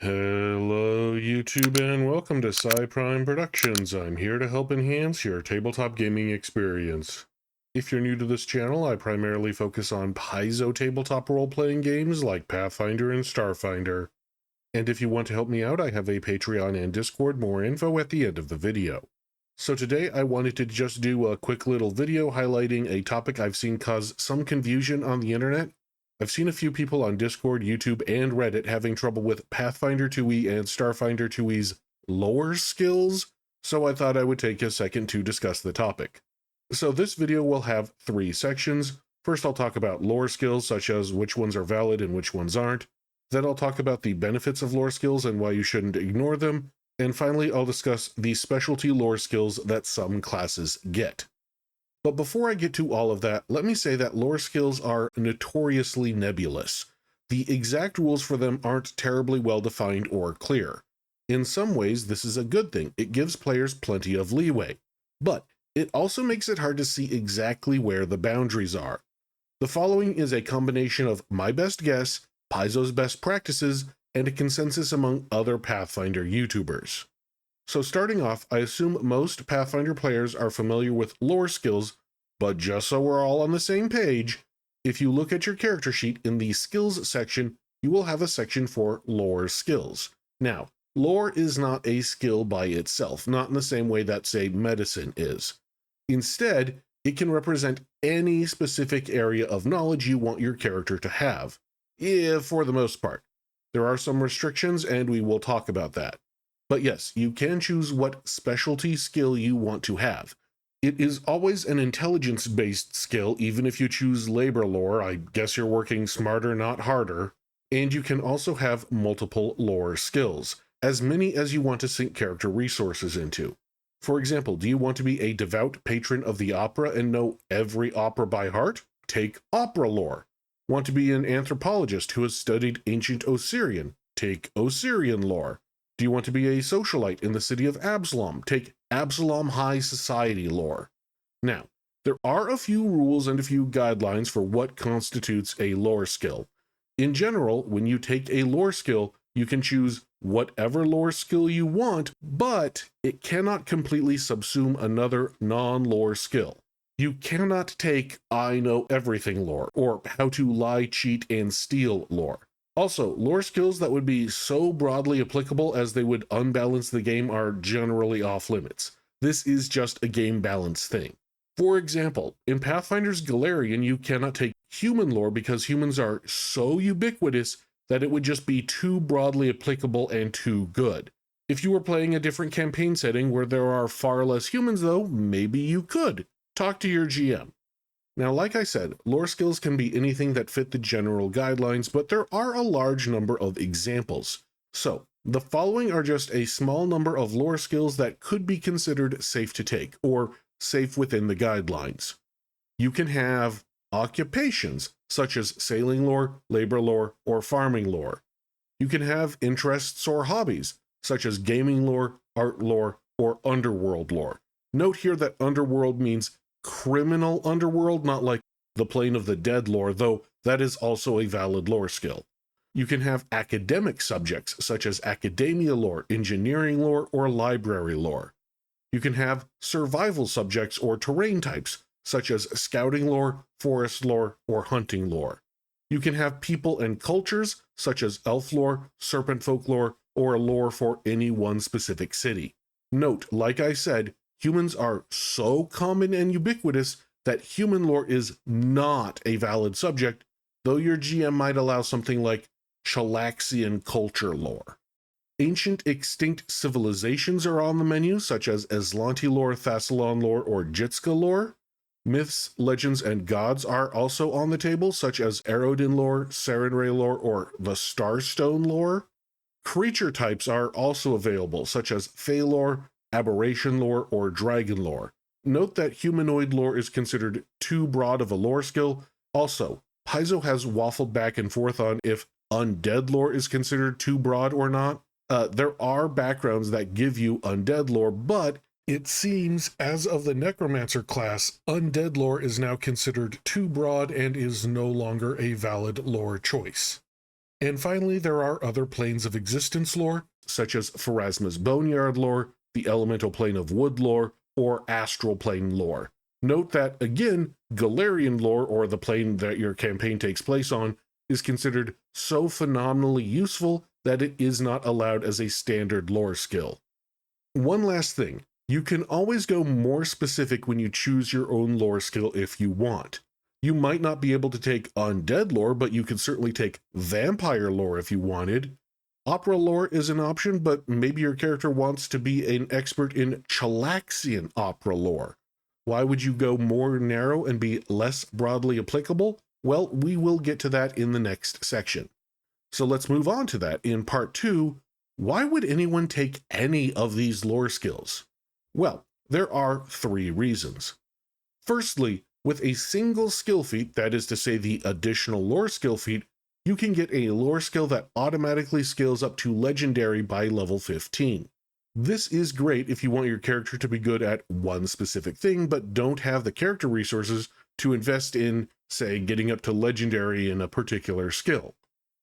Hello, YouTube, and welcome to Prime Productions. I'm here to help enhance your tabletop gaming experience. If you're new to this channel, I primarily focus on Paizo tabletop role-playing games like Pathfinder and Starfinder. And if you want to help me out, I have a Patreon and Discord, more info at the end of the video. So today I wanted to just do a quick little video highlighting a topic I've seen cause some confusion on the internet. I've seen a few people on Discord, YouTube, and Reddit having trouble with Pathfinder2e and Starfinder2e's lore skills, so I thought I would take a second to discuss the topic. So this video will have 3 sections. First, I'll talk about lore skills, such as which ones are valid and which ones aren't. Then I'll talk about the benefits of lore skills and why you shouldn't ignore them. And finally, I'll discuss the specialty lore skills that some classes get. But before I get to all of that, let me say that lore skills are notoriously nebulous. The exact rules for them aren't terribly well defined or clear. In some ways, this is a good thing. It gives players plenty of leeway. But it also makes it hard to see exactly where the boundaries are. The following is a combination of my best guess, Paizo's best practices, and a consensus among other Pathfinder YouTubers. So starting off, I assume most Pathfinder players are familiar with lore skills, but just so we're all on the same page, if you look at your character sheet in the skills section, you will have a section for lore skills. Now, lore is not a skill by itself, not in the same way that, say, medicine is. Instead, it can represent any specific area of knowledge you want your character to have, for the most part. There are some restrictions, and we will talk about that. But yes, you can choose what specialty skill you want to have. It is always an intelligence-based skill, even if you choose labor lore. I guess you're working smarter, not harder. And you can also have multiple lore skills, as many as you want to sink character resources into. For example, do you want to be a devout patron of the opera and know every opera by heart? Take opera lore. Want to be an anthropologist who has studied ancient Osirian? Take Osirian lore. Do you want to be a socialite in the city of Absalom? Take Absalom High Society lore. Now, there are a few rules and a few guidelines for what constitutes a lore skill. In general, when you take a lore skill, you can choose whatever lore skill you want, but it cannot completely subsume another non-lore skill. You cannot take I know everything lore, or how to lie, cheat, and steal lore. Also, lore skills that would be so broadly applicable as they would unbalance the game are generally off limits. This is just a game balance thing. For example, in Pathfinder's Galarian, you cannot take human lore because humans are so ubiquitous that it would just be too broadly applicable and too good. If you were playing a different campaign setting where there are far less humans, though, maybe you could. Talk to your GM. Now, like I said, lore skills can be anything that fit the general guidelines, but there are a large number of examples. So, the following are just a small number of lore skills that could be considered safe to take, or safe within the guidelines. You can have occupations, such as sailing lore, labor lore, or farming lore. You can have interests or hobbies, such as gaming lore, art lore, or underworld lore. Note here that underworld means criminal underworld, not like the plane of the dead lore, though that is also a valid lore skill. You can have academic subjects such as academia lore, engineering lore, or library lore. You can have survival subjects or terrain types such as scouting lore, forest lore, or hunting lore. You can have people and cultures such as elf lore, serpent folk lore, or lore for any one specific city. Note, like I said, humans are so common and ubiquitous that human lore is not a valid subject, though your GM might allow something like Chalaxian culture lore. Ancient extinct civilizations are on the menu, such as Aslanti lore, Thassalon lore, or Jitska lore. Myths, legends, and gods are also on the table, such as Aerodin lore, Sarenrae lore, or the Starstone lore. Creature types are also available, such as Fey lore, aberration lore, or dragon lore. Note that humanoid lore is considered too broad of a lore skill. Also, Paizo has waffled back and forth on if undead lore is considered too broad or not. There are backgrounds that give you undead lore, but it seems as of the Necromancer class, undead lore is now considered too broad and is no longer a valid lore choice. And finally, there are other planes of existence lore, such as Pharasma's Boneyard lore, the elemental plane of wood lore, or astral plane lore. Note that, again, Galarian lore, or the plane that your campaign takes place on, is considered so phenomenally useful that it is not allowed as a standard lore skill. One last thing, you can always go more specific when you choose your own lore skill if you want. You might not be able to take undead lore, but you could certainly take vampire lore if you wanted. Opera lore is an option, but maybe your character wants to be an expert in Chalaxian opera lore. Why would you go more narrow and be less broadly applicable? Well, we will get to that in the next section. So let's move on to that. In part 2, why would anyone take any of these lore skills? Well, there are 3 reasons. Firstly, with a single skill feat, that is to say the additional lore skill feat, you can get a lore skill that automatically scales up to legendary by level 15. This is great if you want your character to be good at one specific thing, but don't have the character resources to invest in, say, getting up to legendary in a particular skill.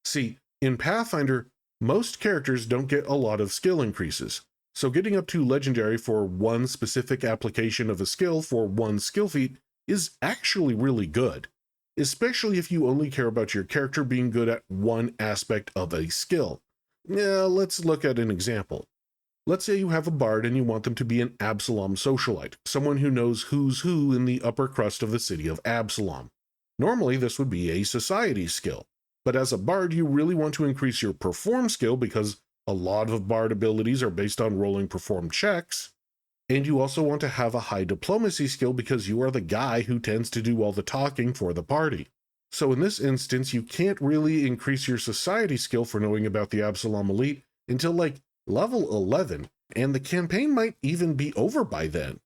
See, in Pathfinder, most characters don't get a lot of skill increases, so getting up to legendary for one specific application of a skill for one skill feat is actually really good, especially if you only care about your character being good at one aspect of a skill. Now, let's look at an example. Let's say you have a bard and you want them to be an Absalom socialite, someone who knows who's who in the upper crust of the city of Absalom. Normally, this would be a society skill, but as a bard, you really want to increase your perform skill because a lot of bard abilities are based on rolling perform checks, and you also want to have a high diplomacy skill because you are the guy who tends to do all the talking for the party. So in this instance, you can't really increase your society skill for knowing about the Absalom elite until like level 11, and the campaign might even be over by then.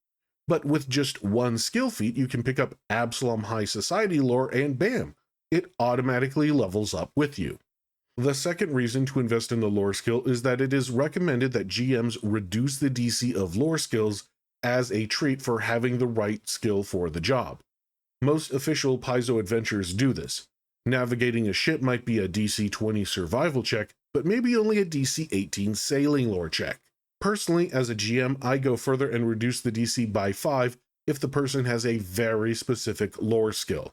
But with just one skill feat, you can pick up Absalom High Society lore and bam, it automatically levels up with you. The second reason to invest in the lore skill is that it is recommended that GMs reduce the DC of lore skills as a treat for having the right skill for the job. Most official Paizo adventures do this. Navigating a ship might be a DC 20 survival check, but maybe only a DC 18 sailing lore check. Personally, as a GM, I go further and reduce the DC by 5 if the person has a very specific lore skill.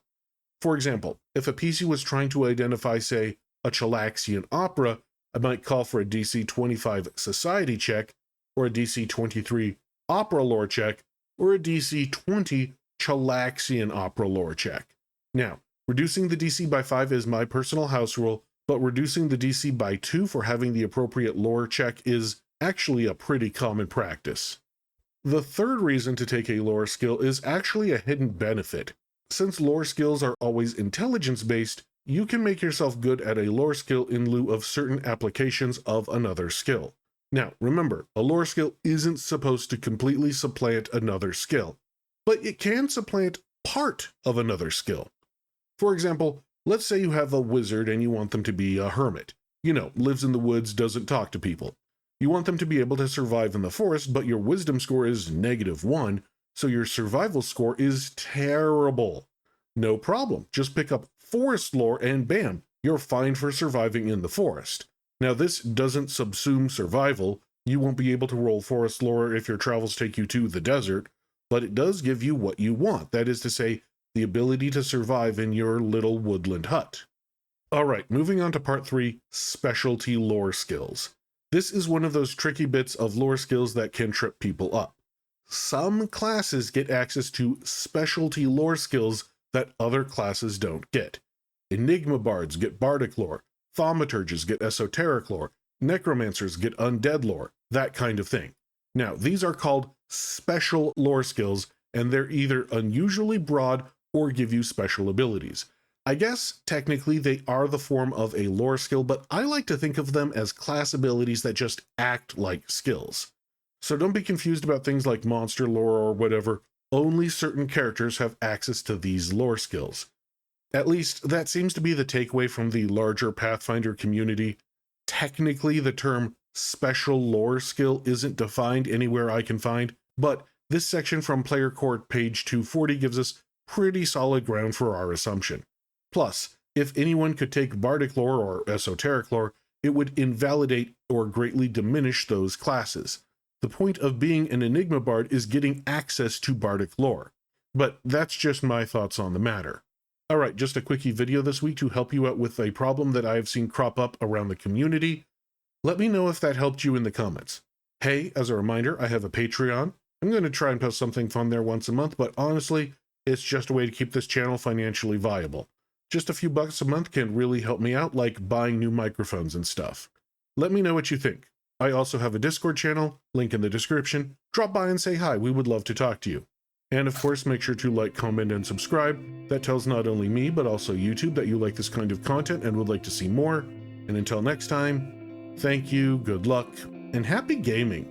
For example, if a PC was trying to identify, say, a Chalaxian opera, I might call for a DC 25 society check, or a DC 23 opera lore check, or a DC 20 Chalaxian opera lore check. Now, reducing the DC by 5 is my personal house rule, but reducing the DC by 2 for having the appropriate lore check is actually a pretty common practice. The third reason to take a lore skill is actually a hidden benefit. Since lore skills are always intelligence-based, you can make yourself good at a lore skill in lieu of certain applications of another skill. Now, remember, a lore skill isn't supposed to completely supplant another skill, but it can supplant part of another skill. For example, let's say you have a wizard and you want them to be a hermit. You know, lives in the woods, doesn't talk to people. You want them to be able to survive in the forest, but your wisdom score is -1, so your survival score is terrible. No problem, just pick up forest lore and bam, you're fine for surviving in the forest. Now this doesn't subsume survival, you won't be able to roll forest lore if your travels take you to the desert, but it does give you what you want, that is to say, the ability to survive in your little woodland hut. Alright, moving on to part 3, specialty lore skills. This is one of those tricky bits of lore skills that can trip people up. Some classes get access to specialty lore skills that other classes don't get. Enigma bards get bardic lore, thaumaturges get esoteric lore, necromancers get undead lore, that kind of thing. Now, these are called special lore skills, and they're either unusually broad or give you special abilities. I guess technically they are the form of a lore skill, but I like to think of them as class abilities that just act like skills. So don't be confused about things like monster lore or whatever. Only certain characters have access to these lore skills. At least, that seems to be the takeaway from the larger Pathfinder community. Technically, the term special lore skill isn't defined anywhere I can find, but this section from Player Core page 240 gives us pretty solid ground for our assumption. Plus, If anyone could take bardic lore or esoteric lore, it would invalidate or greatly diminish those classes. The point of being an Enigma Bard is getting access to bardic lore. But that's just my thoughts on the matter. Alright, just a quickie video this week to help you out with a problem that I have seen crop up around the community. Let me know if that helped you in the comments. Hey, as a reminder, I have a Patreon. I'm going to try and post something fun there once a month, but honestly, it's just a way to keep this channel financially viable. Just a few bucks a month can really help me out, like buying new microphones and stuff. Let me know what you think. I also have a Discord channel, link in the description. Drop by and say hi, we would love to talk to you. And of course, make sure to like, comment, and subscribe. That tells not only me, but also YouTube that you like this kind of content and would like to see more. And until next time, thank you, good luck, and happy gaming!